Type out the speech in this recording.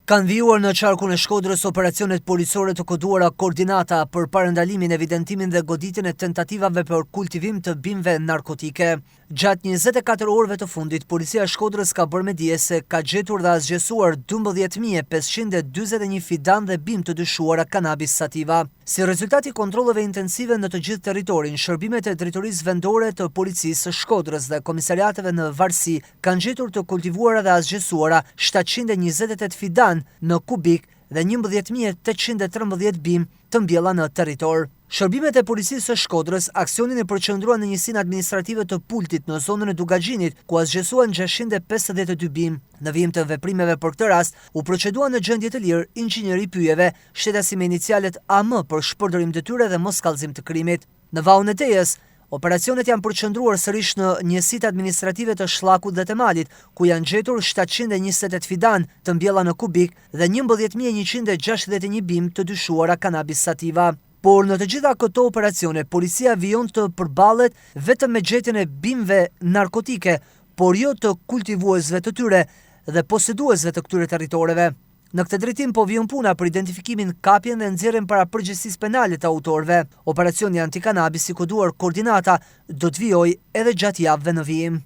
Kanë vijuar në qarkun e Shkodrës operacionet policore të koduara koordinata për parandalimin, evidentimin dhe goditjen e tentativave për kultivim të bimëve narkotike. Gjatë 24 orëve të fundit, policia e Shkodrës ka bërë me dije se ka gjetur dhe asgjësuar 12.541 fidan dhe bimë të dyshuara kanabis sativa. Si rezultati kontrolleve intensive në të gjithë territorin, shërbimet e drejtorisë vendore të policisë së Shkodrës dhe komisariateve në varësi kanë gjetur të kultivuara dhe asgjësuara 728 fidan në kubik dhe 11.813 bimë të mbjella në territor. Shërbimet e policisë së Shkodrës aksionin e përqendruan në njësinë administrative të Pultit në zonën e Dugaxhinit, ku asgjësuan 652 bimë. Në vijim të veprimeve për këtë rast, u procedua në gjendje të lirë inxhinieri pyjeve, shtetasi me inicialet AM për shpërdorim detyre dhe moskallëzim të krimit. Në Vaun e Tejës, operacionet janë përqendruar sërish në njësitë administrative të Shllakut dhe të Malit, ku janë gjetur 728 fidan të mbjella në kubik dhe 11.161 bimë të dyshuara kanabis sativa. Por në të gjitha këto operacione, policia vijon të përballet vetëm me gjetjen e bimëve narkotike, por jo të kultivuesve të tyre dhe poseduesve të këtyre territoreve. Në këtë drejtim po vijon puna për identifikimin, kapjen dhe nxjerrjen para përgjegjësisë penale të autorëve. Operacioni antikanabis i koduar koordinata do të vijojë edhe gjatë javëve në vijim.